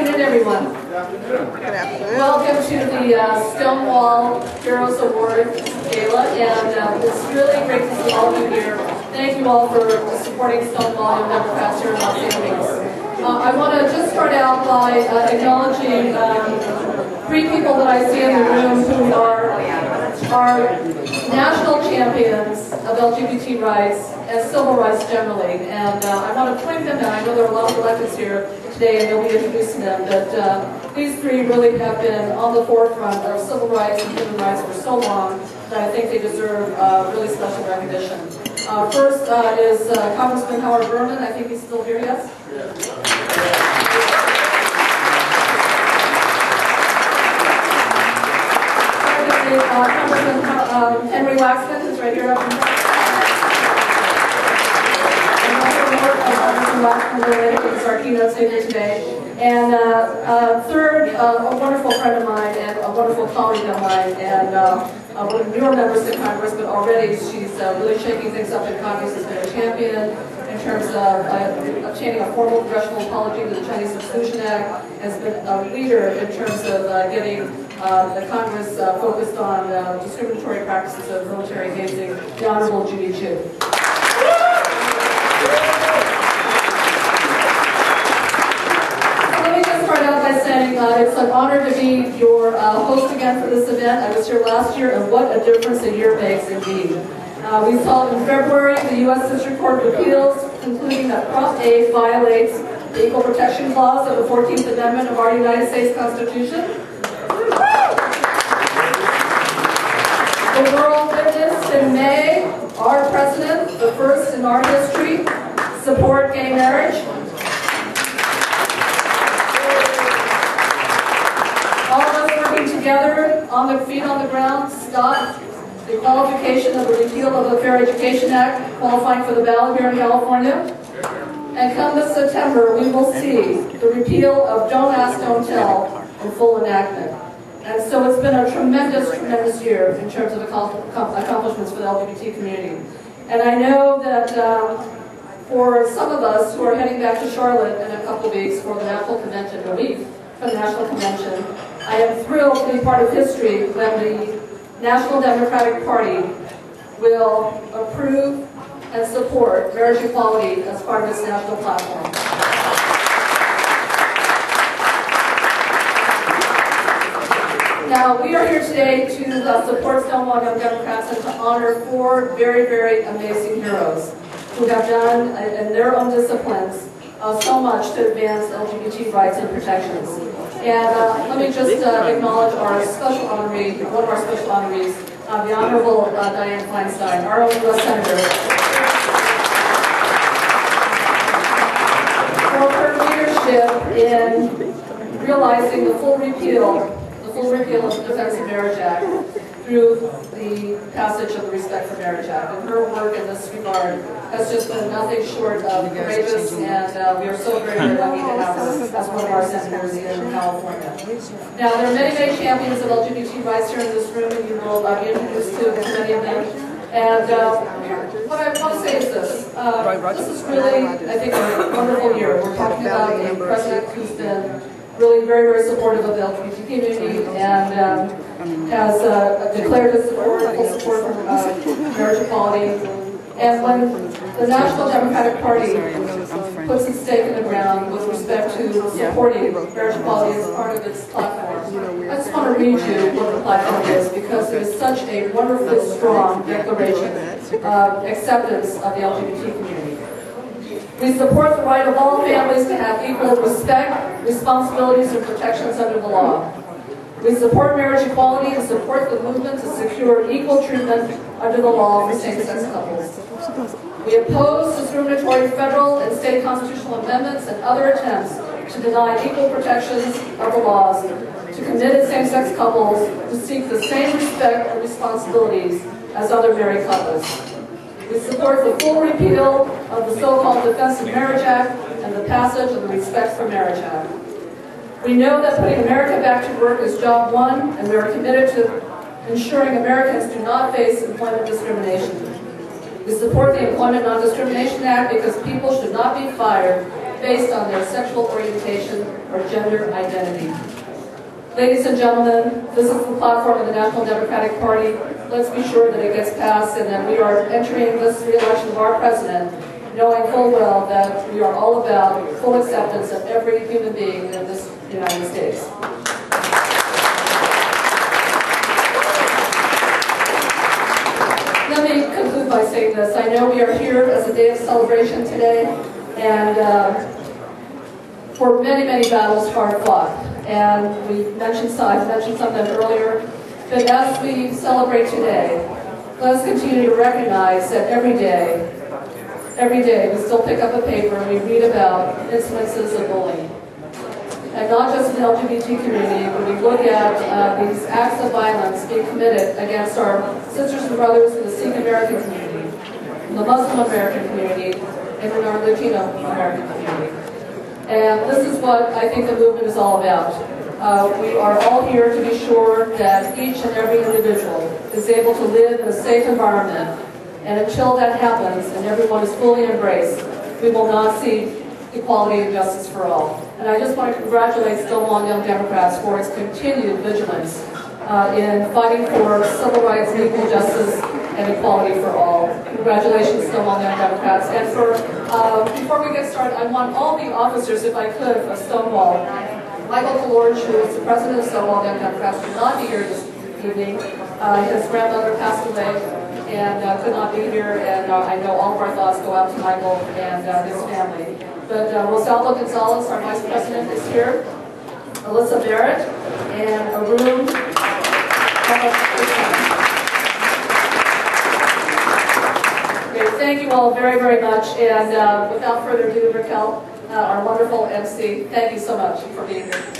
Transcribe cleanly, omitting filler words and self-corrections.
afternoon, everyone. Welcome to the Stonewall Heroes Award Gala, and it's really great to see all of you here. Thank you all for supporting Stonewall and Democrats here in Los Angeles. I want to just start out by acknowledging three people that I see in the room who are national champions of LGBT rights and civil rights generally. And I want to point them out. I know there are a lot of electeds here today, and you'll be introducing them, but these three really have been on the forefront of civil rights and human rights for so long that I think they deserve really special recognition. First is Congressman Howard Berman. I think he's still here, yes? Congressman Henry Waxman is right here up in front. Congressman is our keynote speaker today. And third, a wonderful friend of mine and a wonderful colleague of mine, and one of the newer members of Congress, but already she's really shaking things up in Congress, has been a champion in terms of obtaining a formal congressional apology to the Chinese Exclusion Act, has been a leader in terms of getting the Congress focused on discriminatory practices of military hazing, the Honorable Judy Chu. It's an honor to be your host again for this event. I was here last year, and what a difference a year makes indeed. We saw in February the U.S. District Court of Appeals concluding that Prop A violates the Equal Protection Clause of the 14th Amendment of our United States Constitution. The world witnessed in May our president, the first in our history, support gay marriage. Together, on their feet on the ground, stop the qualification of the repeal of the Fair Education Act, qualifying for the ballot here in California. And come this September, we will see the repeal of Don't Ask, Don't Tell in full enactment. And so it's been a tremendous, tremendous year in terms of accomplishments for the LGBT community. And I know that for some of us who are heading back to Charlotte in a couple of weeks for the National Convention, a week for the National Convention, I am thrilled to be part of history when the National Democratic Party will approve and support marriage equality as part of its national platform. Now, we are here today to support Stonewall Young Democrats and to honor four very, very amazing heroes who have done, in their own disciplines, so much to advance LGBT rights and protections. And let me just acknowledge our special honoree, one of our special honorees, the Honorable Dianne Feinstein, our own U.S. Senator, for her leadership in realizing the full repeal of the Defense of Marriage Act through the passage of the Respect for Marriage Act. And her work in this regard has just been nothing short of courageous, and we are so very, very lucky to have her as one of our senators in California. Now, there are many, many champions of LGBT rights here in this room, and you will be introduced to many of them. And what I want to say is this. This is really, I think, a wonderful year. We're talking about a president who's been really very, very supportive of the LGBT community and has declared his support, full support for marriage equality. And when the National Democratic Party puts its stake in the ground with respect to supporting marriage equality as part of its platform, I just want to read you what the platform is, because it is such a wonderfully strong declaration of acceptance of the LGBT community. We support the right of all families to have equal respect, responsibilities, and protections under the law. We support marriage equality and support the movement to secure equal treatment under the law for same-sex couples. We oppose discriminatory federal and state constitutional amendments and other attempts to deny equal protections of the laws to committed same-sex couples who seek the same respect and responsibilities as other married couples. We support the full repeal of the so-called Defense of Marriage Act and the passage of the Respect for Marriage Act. We know that putting America back to work is job one, and we are committed to ensuring Americans do not face employment discrimination. We support the Employment Non-Discrimination Act because people should not be fired based on their sexual orientation or gender identity. Ladies and gentlemen, this is the platform of the National Democratic Party. Let's be sure that it gets passed and that we are entering this re-election of our president knowing full well that we are all about full acceptance of every human being in this United States. Let me conclude by saying this. I know we are here as a day of celebration today, and for many, many battles hard fought. And I mentioned some of them earlier. But as we celebrate today, let us continue to recognize that every day we still pick up a paper and we read about incidences of bullying. And not just in the LGBT community, but we look at these acts of violence being committed against our sisters and brothers in the Sikh American community, in the Muslim American community, and in our Latino American community. And this is what I think the movement is all about. We are all here to be sure that each and every individual is able to live in a safe environment. And until that happens and everyone is fully embraced, we will not see equality and justice for all. And I just want to congratulate Stonewall Young Democrats for its continued vigilance in fighting for civil rights, equal justice, and equality for all. Congratulations, Stonewall Young Democrats. And before we get started, I want all the officers, if I could, of Stonewall. Michael Kalorge, who is the president of Stonewall Young Democrats, could not be here this evening. His grandmother passed away and could not be here, and I know all of our thoughts go out to Michael and his family. But Rosalba Gonzalez, our vice president, is here. Alyssa Barrett and Arun. Okay, thank you all very, very much. And without further ado, Raquel, our wonderful MC, thank you so much for being here.